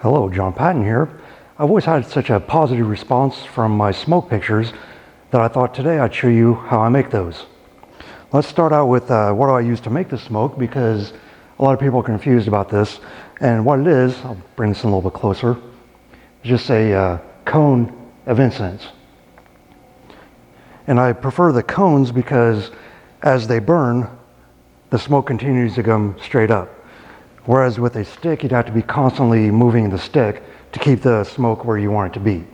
Hello, John Patton here. I've always had such a positive response from my smoke pictures that I thought today I'd show you how I make those. Let's start out with what do I use to make the smoke, because a lot of people are confused about this. And what it is, I'll bring this in a little bit closer, it's just a cone of incense. And I prefer the cones because as they burn, the smoke continues to come straight up. Whereas with a stick, you'd have to be constantly moving the stick to keep the smoke where you want it to be.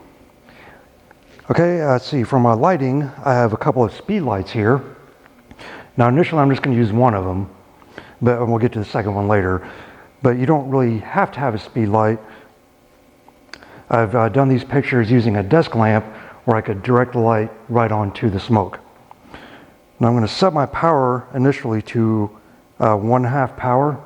Okay, let's see, for my lighting, I have a couple of speed lights here. Now initially I'm just going to use one of them, but we'll get to the second one later. But you don't really have to have a speed light. I've done these pictures using a desk lamp where I could direct the light right onto the smoke. Now I'm going to set my power initially to 1/2 power.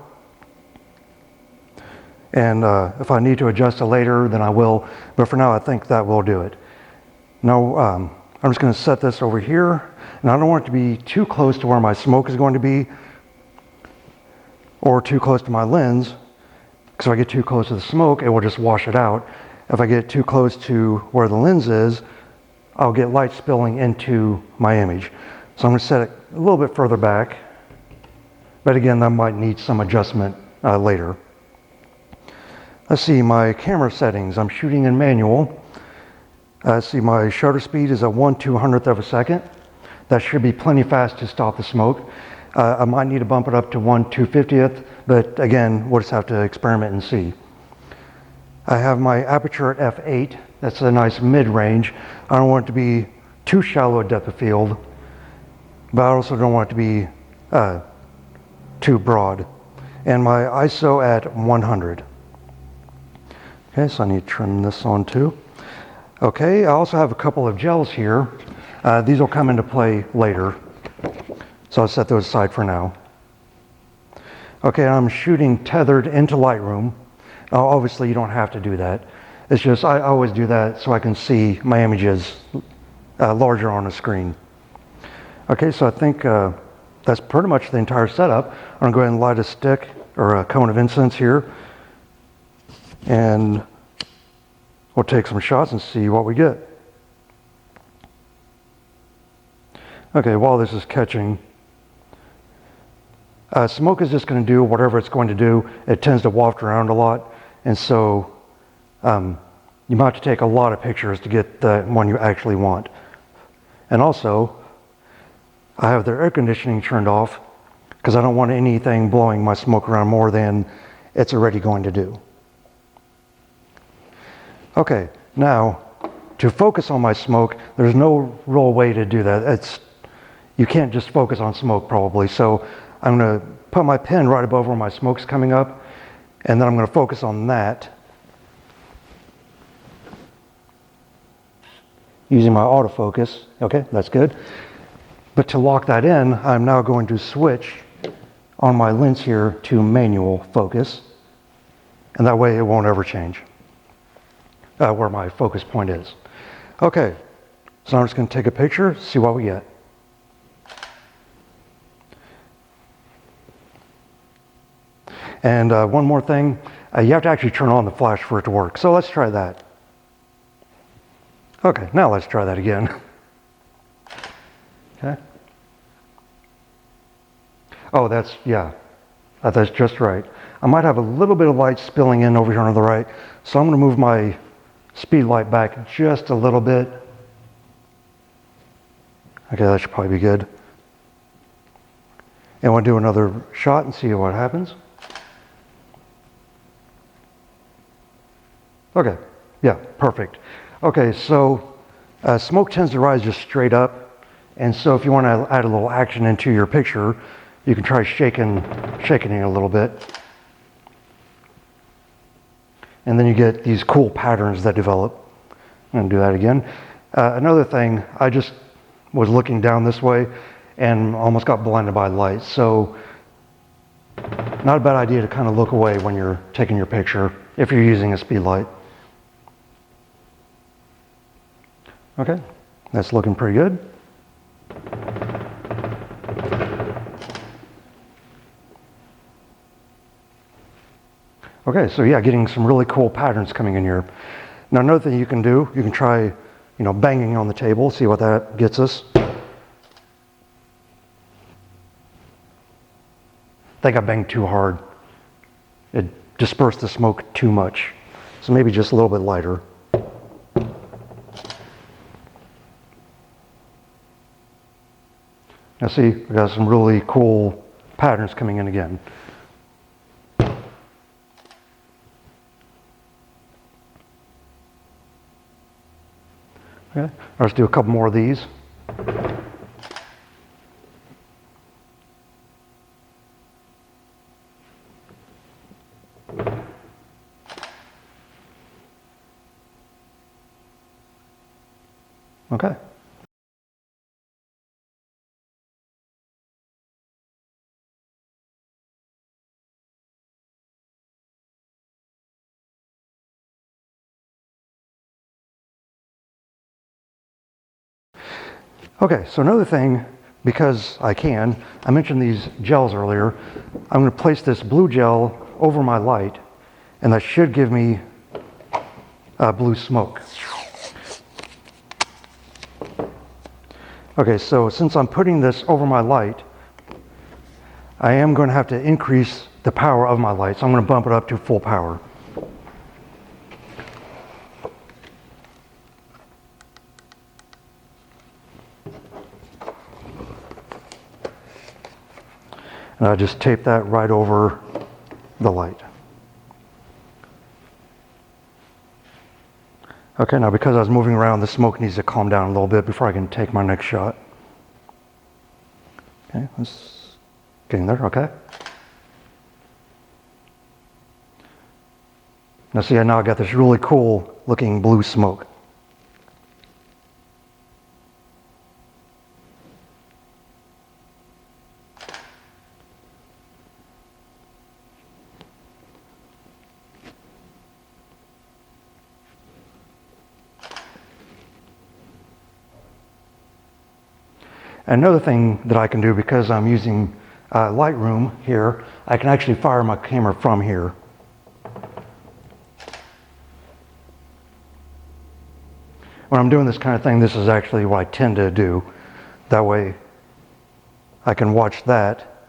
And if I need to adjust it later, then I will. But for now, I think that will do it. Now, I'm just going to set this over here. And I don't want it to be too close to where my smoke is going to be, or too close to my lens. Because if I get too close to the smoke, it will just wash it out. If I get too close to where the lens is, I'll get light spilling into my image. So I'm going to set it a little bit further back. But again, that might need some adjustment later. Let's see, my camera settings. I'm shooting in manual. Let's see, my shutter speed is at 1/200th of a second. That should be plenty fast to stop the smoke. I might need to bump it up to 1/250th, but again, we'll just have to experiment and see. I have my aperture at f8. That's a nice mid-range. I don't want it to be too shallow a depth of field, but I also don't want it to be too broad. And my ISO at 100. Okay, so I need to turn this on too. Okay, I also have a couple of gels here. These will come into play later, so I'll set those aside for now. Okay, I'm shooting tethered into Lightroom. Obviously, you don't have to do that. It's just I always do that so I can see my images larger on the screen. Okay, so I think that's pretty much the entire setup. I'm going to go ahead and light a stick or a cone of incense here. And we'll take some shots and see what we get. Okay, while this is catching, smoke is just going to do whatever it's going to do. It tends to waft around a lot, and so you might have to take a lot of pictures to get the one you actually want. And also, I have the air conditioning turned off because I don't want anything blowing my smoke around more than it's already going to do. Okay, now to focus on my smoke, there's no real way to do that. You can't just focus on smoke probably. So I'm going to put my pen right above where my smoke's coming up, and then I'm going to focus on that using my autofocus. Okay, that's good. But to lock that in, I'm now going to switch on my lens here to manual focus, and that way it won't ever change where my focus point is. Okay, so I'm just going to take a picture, see what we get. And one more thing, you have to actually turn on the flash for it to work. So let's try that. Okay, now let's try that again. Okay. Oh, that's just right. I might have a little bit of light spilling in over here on the right, so I'm going to move my speed light back just a little bit. Okay, that should probably be good. And we'll do another shot and see what happens. Okay, yeah, perfect. Okay, so smoke tends to rise just straight up, and so if you want to add a little action into your picture, you can try shaking it a little bit. And then you get these cool patterns that develop. I'm going to do that again. Another thing, I just was looking down this way and almost got blinded by light. So not a bad idea to kind of look away when you're taking your picture if you're using a speed light. Okay, that's looking pretty good. Okay, so yeah, getting some really cool patterns coming in here. Now another thing you can do, you can try, banging on the table, see what that gets us. I think I banged too hard. It dispersed the smoke too much. So maybe just a little bit lighter. Now see, we got some really cool patterns coming in again. Okay, let's do a couple more of these. Okay. Okay, so another thing, because I mentioned these gels earlier. I'm going to place this blue gel over my light, and that should give me blue smoke. Okay, so since I'm putting this over my light, I am going to have to increase the power of my light, so I'm going to bump it up to full power. And I just tape that right over the light. Okay, now because I was moving around, the smoke needs to calm down a little bit before I can take my next shot. Okay, let's getting there, okay. Now see, now I got this really cool looking blue smoke. Another thing that I can do, because I'm using Lightroom here, I can actually fire my camera from here. When I'm doing this kind of thing, this is actually what I tend to do. That way I can watch that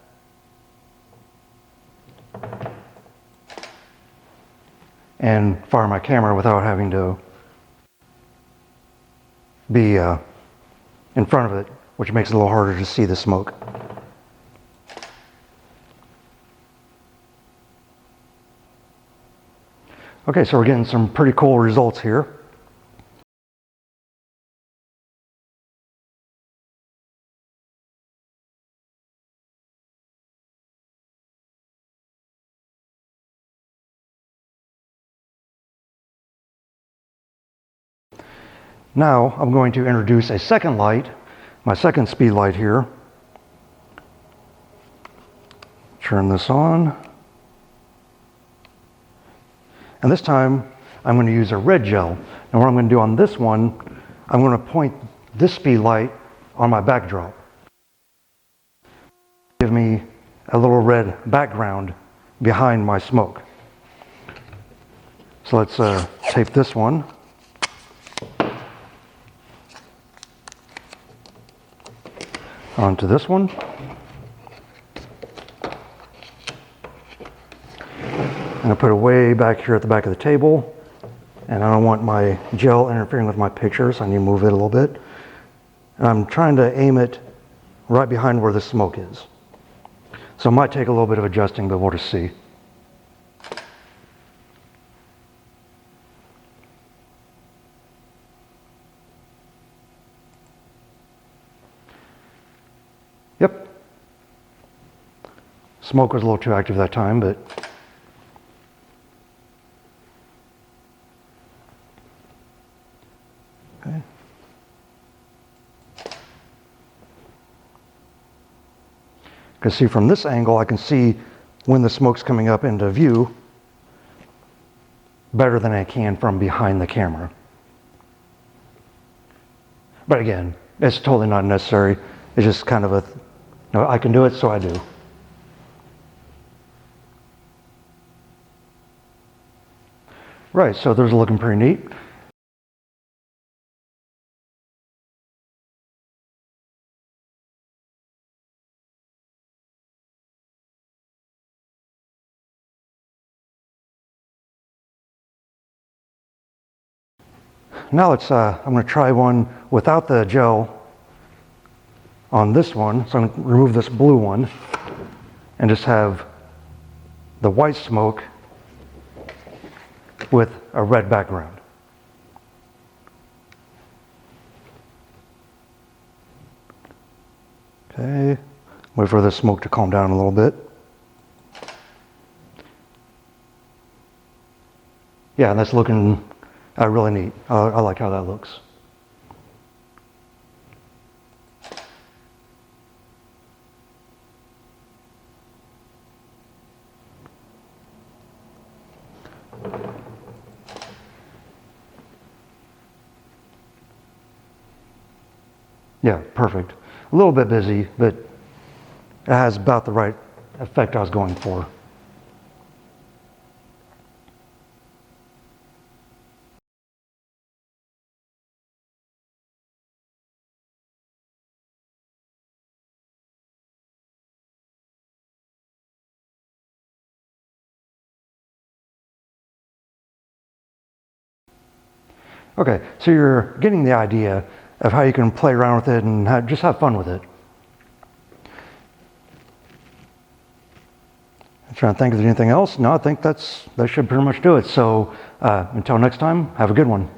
and fire my camera without having to be in front of it, which makes it a little harder to see the smoke. Okay, so we're getting some pretty cool results here. Now I'm going to introduce a second light, my second speed light here. Turn this on. And this time I'm going to use a red gel. And what I'm going to do on this one, I'm going to point this speed light on my backdrop. Give me a little red background behind my smoke. So let's tape this one. Onto this one. I'm going to put it way back here at the back of the table, and I don't want my gel interfering with my picture, so I need to move it a little bit. And I'm trying to aim it right behind where the smoke is. So it might take a little bit of adjusting, but we'll just see. Yep. Smoke was a little too active that time, but okay. Because see, from this angle, I can see when the smoke's coming up into view better than I can from behind the camera. But again, it's totally not necessary. It's just kind of I can do it, so I do. Right, so those are looking pretty neat. Now I'm going to try one without the gel on this one. So I'm going to remove this blue one and just have the white smoke with a red background. Okay, wait for the smoke to calm down a little bit. Yeah, that's looking really neat. I like how that looks. Yeah, perfect. A little bit busy, but it has about the right effect I was going for. Okay, so you're getting the idea of how you can play around with it and just have fun with it. I'm trying to think if there's anything else. No, I think that should pretty much do it. So until next time, have a good one.